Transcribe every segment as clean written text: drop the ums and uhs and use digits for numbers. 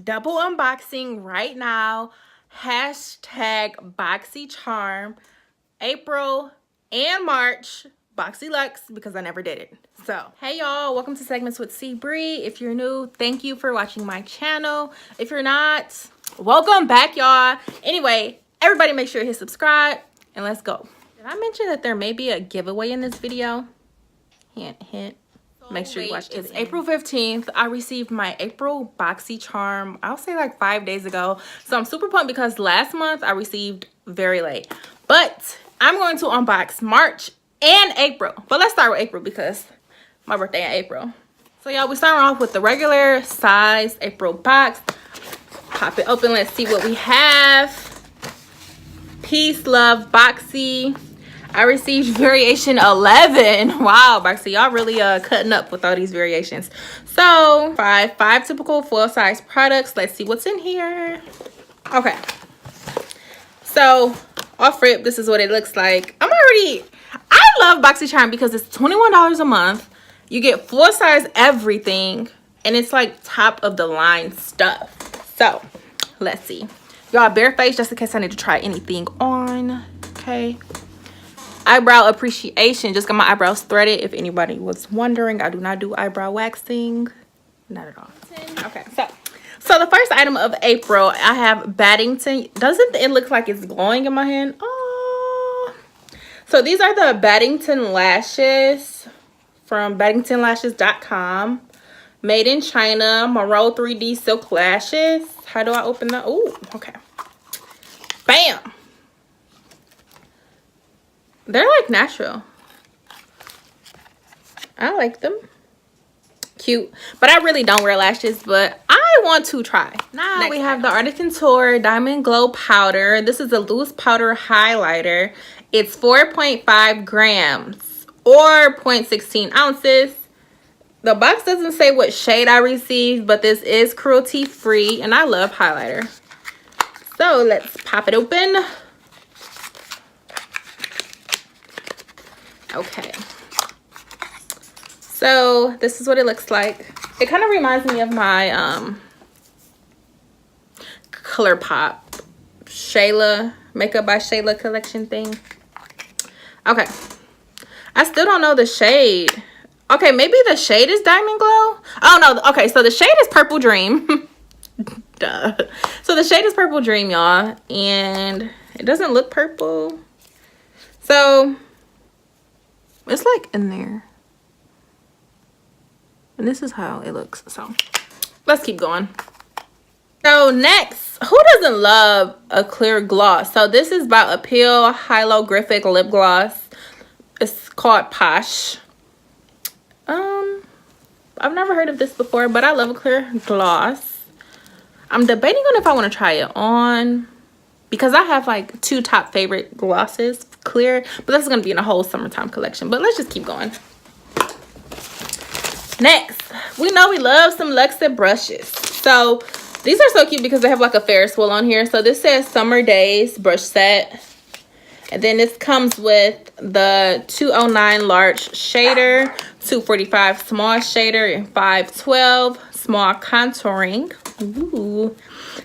double unboxing right now. Hashtag Boxycharm. April and March. Boxyluxe, because I never did it. So, hey y'all, welcome to Segments with C Bree. If you're new, thank you for watching my channel. If you're not, welcome back, y'all. Anyway, everybody make sure to hit subscribe and let's go. Did I mention that there may be a giveaway in this video? Hint, hint. Make sure you watch it. It's April 15th. I received my April Boxycharm, I'll say like 5 days ago. So I'm super pumped because last month I received very late. But I'm going to unbox March and April. But let's start with April because my birthday in April. So y'all, we're starting off with the regular size April box. Pop it open. Let's see what we have. Peace, love, Boxy. I received variation 11. Wow, Boxy, y'all really cutting up with all these variations. So five typical full size products. Let's see what's in here. Okay, so off rip, this is what it looks like. I love Boxycharm because it's $21 a month. You get full size everything, and it's like top of the line stuff. So let's see, y'all, bare face just in case I need to try anything on. Okay. Eyebrow appreciation. Just got my eyebrows threaded. If anybody was wondering, I do not do eyebrow waxing. Not at all. Okay, so the first item of April, I have Baddington. Doesn't it look like it's glowing in my hand? Oh. So these are the Baddington lashes from BaddingtonLashes.com. Made in China. Moreau 3D silk lashes. How do I open that? Oh, okay. Bam. They're like natural. I like them. Cute. But I really don't wear lashes, but I want to try. Now next we have the Artisan Tour Diamond Glow Powder. This is a loose powder highlighter. It's 4.5 grams or 0.16 ounces. The box doesn't say what shade I received, but this is cruelty free and I love highlighter. So let's pop it open. Okay, so this is what it looks like. It kind of reminds me of my ColourPop Shayla Makeup by Shayla collection thing. Okay, I still don't know the shade. Okay, maybe the shade is Diamond Glow. Oh no, okay, so the shade is Purple Dream. Duh. So the shade is Purple Dream, y'all, and it doesn't look purple. So it's like in there, and this is how it looks. So let's keep going. So next, who doesn't love a clear gloss? So this is by Appeal Hyalographic Lip Gloss. It's called Posh. I've never heard of this before, but I love a clear gloss. I'm debating on if I want to try it on because I have like two top favorite glosses, clear, but this is going to be in a whole summertime collection. But let's just keep going. Next, we know we love some Luxe brushes. So these are so cute because they have like a Ferris wheel on here. So this says Summer Days brush set. And then this comes with the 209 large shader, 245 small shader, and 512 small contouring. Ooh.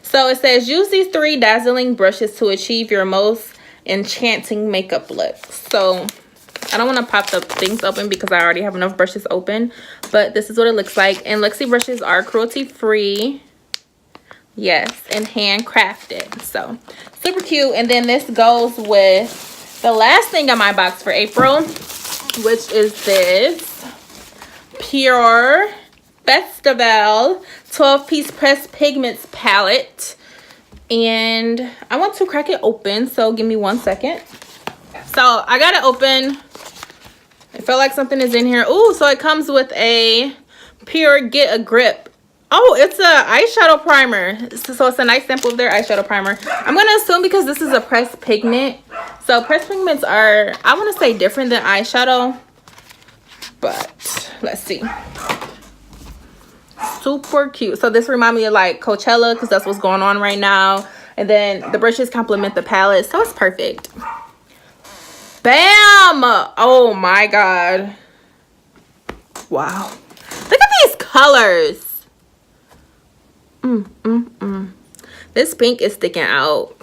So it says use these 3 dazzling brushes to achieve your most enchanting makeup look. So I don't want to pop the things open because I already have enough brushes open, but this is what it looks like. And Luxe brushes are cruelty free, yes, and handcrafted. So super cute. And then this goes with the last thing on my box for April, which is this Pure Festival 12-piece pressed pigments palette. And I want to crack it open, so give me 1 second. So I got it open. I feel like something is in here. Ooh, so it comes with a Pure Get a Grip. Oh, it's a eyeshadow primer. So it's a nice sample of their eyeshadow primer. I'm gonna assume because this is a pressed pigment. So pressed pigments are, I want to say, different than eyeshadow. But let's see. Super cute. So this reminds me of like Coachella because that's what's going on right now. And then the brushes complement the palette, so it's perfect. Bam! Oh my god. Wow. Look at these colors. This pink is sticking out.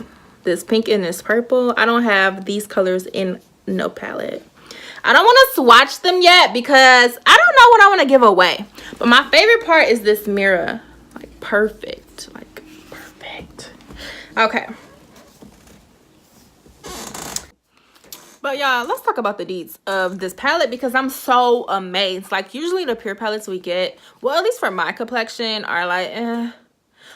This pink and this purple. I don't have these colors in no palette. I don't want to swatch them yet because I don't know what I want to give away. But my favorite part is this mirror. Like perfect. Like perfect. Okay. But y'all, let's talk about the deets of this palette because I'm so amazed. Like usually the pure palettes we get, well at least for my complexion, are like eh.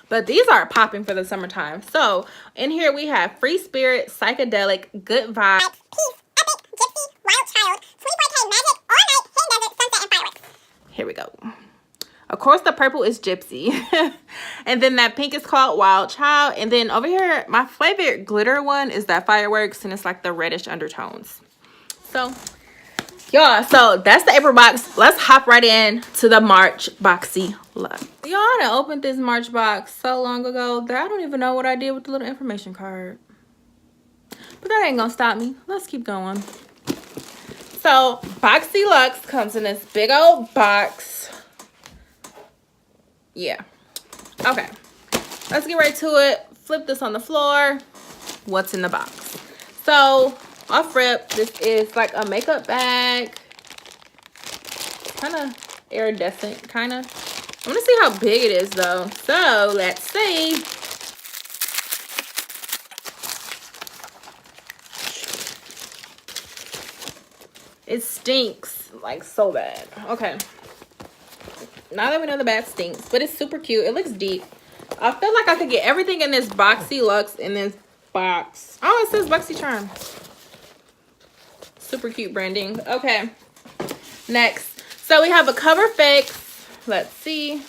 But these are popping for the summertime. So in here we have Free Spirit, Psychedelic, Good Vibe, Peace, Epic, Gypsy, Wild Child, 24K Magic, All Night, Hidden Desert, Sunset, and Fireworks. Here we go. Of course the purple is Gypsy. And then that pink is called Wild Child. And then over here, my favorite glitter one is that Fireworks, and it's like the reddish undertones. So y'all, so that's the April box. Let's hop right in to the March Boxyluxe. Y'all, I done opened this March box so long ago that I don't even know what I did with the little information card. But that ain't gonna stop me. Let's keep going. So Boxyluxe comes in this big old box. Yeah. Okay. Let's get right to it. Flip this on the floor. What's in the box? So off rip, this is like a makeup bag. Kind of iridescent, kind of. I want to see how big it is though. So let's see. It stinks like so bad. Okay. Now that we know the bag stinks, but it's super cute. It looks deep. I feel like I could get everything in this Boxyluxe in this box. Oh, it says Boxycharm. Super cute branding. Okay. Next. So we have a cover fix. Let's see.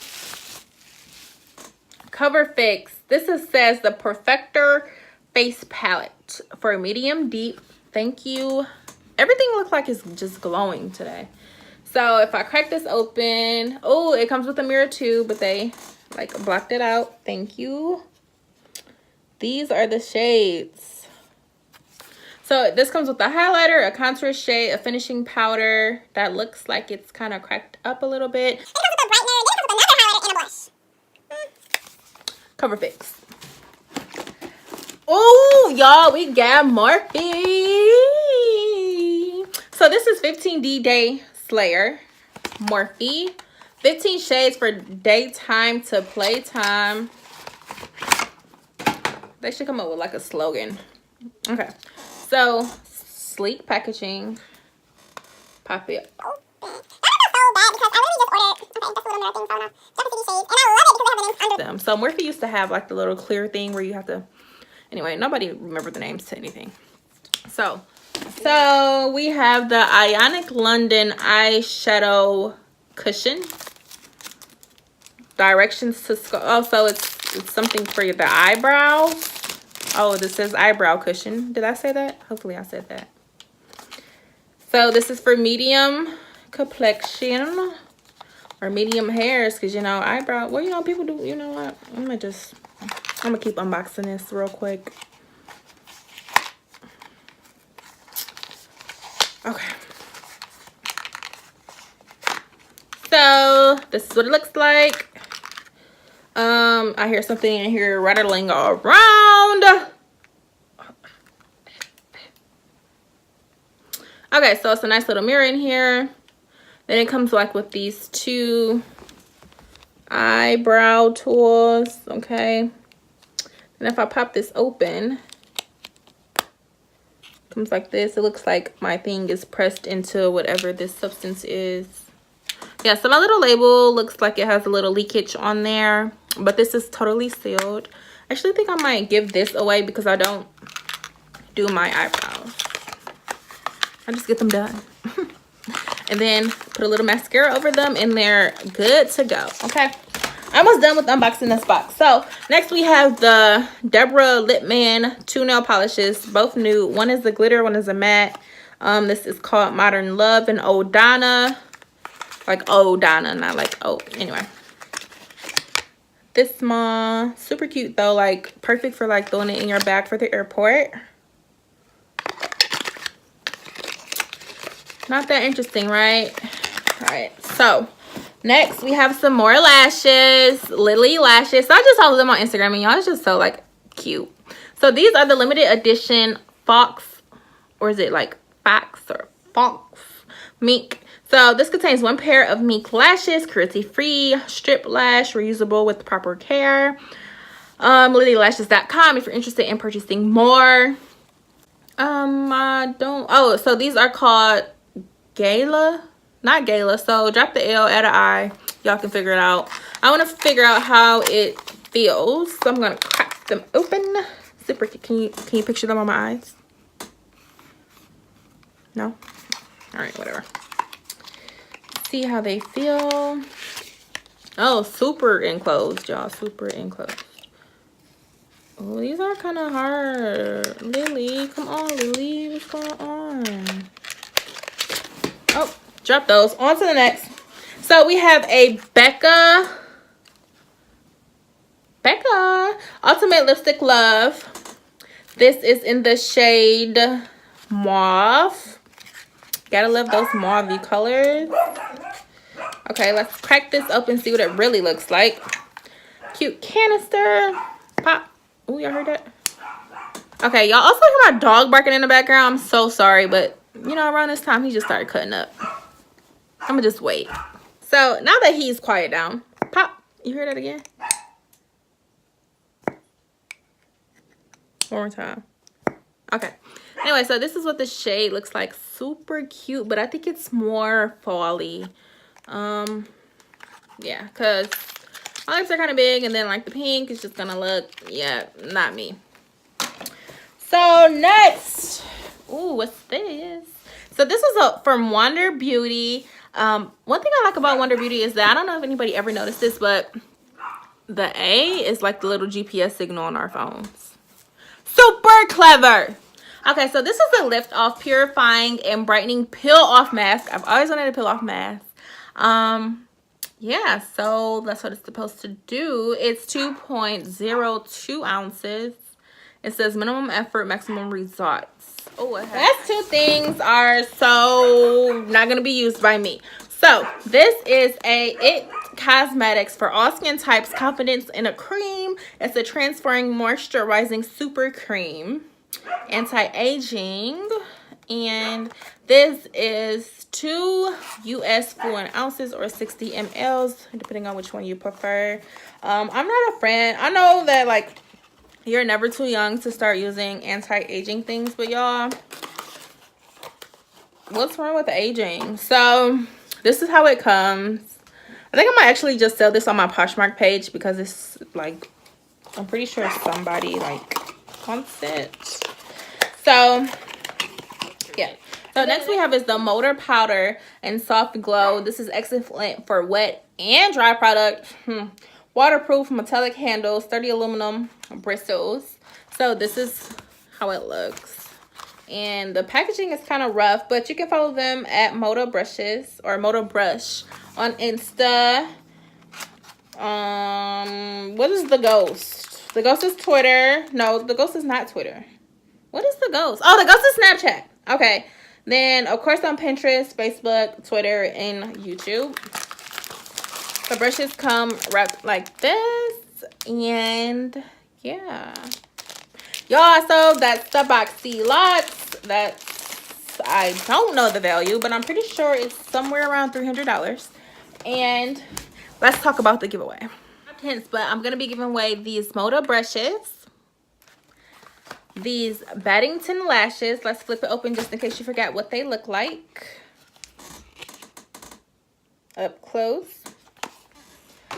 Cover fix. This says the Perfector Face Palette for medium deep. Thank you. Everything looks like it's just glowing today. So if I crack this open, oh, it comes with a mirror too, but they like blocked it out. Thank you. These are the shades. So this comes with a highlighter, a contour shade, a finishing powder that looks like it's kind of cracked up a little bit. It comes with a brightener, then it comes with another highlighter and a blush. Cover fix. Oh, y'all, we got Morphe. So this is 15D Day Slayer. Morphe. 15 shades for daytime to playtime. They should come up with like a slogan. Okay. So, sleek packaging. Pop it. That was so bad because I literally just ordered, okay, just a little mirror thing, so no, just a shades, and I love it because they have the names under them. So Morphe used to have like the little clear thing where you have to, anyway, nobody remembered the names to anything. So we have the Ionic London eyeshadow cushion. Directions to oh, so it's something for the eyebrows. Oh, this says eyebrow cushion. Did I say that? Hopefully I said that. So this is for medium complexion or medium hairs, because you know eyebrow, well, you know, people do, you know what, I'm gonna keep unboxing this real quick. Okay, so this is what it looks like. I hear something in here rattling around. Okay, so it's a nice little mirror in here. Then it comes like with these two eyebrow tools. Okay, and if I pop this open, it comes like this. It looks like my thing is pressed into whatever this substance is. Yeah, so my little label looks like it has a little leakage on there, but this is totally sealed. I actually think I might give this away because I don't do my eyebrows. I just get them done. And then put a little mascara over them and they're good to go. Okay, I'm almost done with unboxing this box. So next we have the Deborah Lippmann 2 nail polishes, both new. One is a glitter, one is a matte. This is called Modern Love and Old Donna. Like Old Donna, not like oh, anyway. This small, super cute though, like perfect for like throwing it in your bag for the airport. Not that interesting, right? All right, so Next, we have some more lashes, Lily lashes. So I just saw them on Instagram, and y'all, it's just so like cute. So these are the limited edition Fox, or is it like Fox or Fox Mink? So this contains 1 pair of mink lashes, cruelty-free, strip lash, reusable with proper care. LilyLashes.com if you're interested in purchasing more. So these are called Gala, not Gala. So drop the L, add an I. Y'all can figure it out. I want to figure out how it feels, so I'm gonna crack them open. Super. Can you picture them on my eyes? No. All right, whatever. See how they feel. Oh, super enclosed, y'all. Super enclosed. Oh, these are kind of hard. Lily, come on, Lily. What's going on? Oh, drop those. On to the next. So we have a Becca Ultimate Lipstick Love. This is in the shade Mauve. Gotta love those mauve colors. Okay, let's crack this open, see what it really looks like. Cute canister. Pop. Oh, y'all heard that? Okay, y'all also hear my dog barking in the background. I'm so sorry, but you know, around this time he just started cutting up. I'm gonna just wait. So now that he's quiet down, pop. You hear that again? One more time. Okay. Anyway, so this is what the shade looks like. Super cute, but I think it's more fall-y. Yeah, because my lips are kind of big, and then like the pink is just gonna look, yeah, not me. So next, ooh, what's this? So this is from Wonder Beauty. One thing I like about Wonder Beauty is that, I don't know if anybody ever noticed this, but the A is like the little GPS signal on our phones. Super clever. Okay, so this is a lift off purifying and brightening peel off mask. I've always wanted a peel off mask. Yeah, so that's what it's supposed to do. It's 2.02 ounces. It says minimum effort, maximum results. Oh, last two things are so not gonna be used by me. So this is a It Cosmetics for all skin types, confidence in a cream. It's a transferring moisturizing super cream, anti-aging, and this is 2 US fluid ounces or 60 mLs, depending on which one you prefer. I'm not a fan. I know that like you're never too young to start using anti-aging things, but y'all, what's wrong with aging? So this is how it comes. I think I might actually just sell this on my Poshmark page because it's like, I'm pretty sure somebody like wants it. So yeah. So next we have is the Motor Powder and Soft Glow. This is excellent for wet and dry product. Waterproof, metallic handles, sturdy aluminum bristles. So this is how it looks. And the packaging is kind of rough, but you can follow them at Moto Brushes or Moto Brush on Insta. What is the Ghost? The Ghost is Twitter. No, the Ghost is not Twitter. What is the Ghost? Oh, the Ghost is Snapchat. Okay. Then, of course, on Pinterest, Facebook, Twitter, and YouTube. The brushes come wrapped like this. And, yeah. Y'all, so that's the Boxyluxe. That's, I don't know the value, but I'm pretty sure it's somewhere around $300. And let's talk about the giveaway. Hints, but I'm going to be giving away these Moto brushes. These Baddington lashes. Let's flip it open just in case you forgot what they look like. Up close.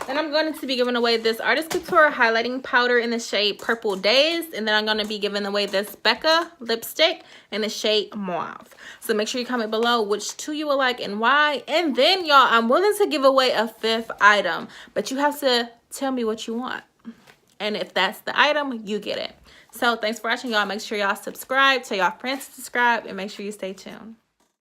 Then I'm going to be giving away this Artist Couture highlighting powder in the shade Purple Days. And then I'm going to be giving away this Becca lipstick in the shade Mauve. So make sure you comment below which two you would like and why. And then, y'all, I'm willing to give away a 5th item. But you have to tell me what you want. And if that's the item, you get it. So thanks for watching, y'all. Make sure y'all subscribe. Tell y'all friends to subscribe. And make sure you stay tuned.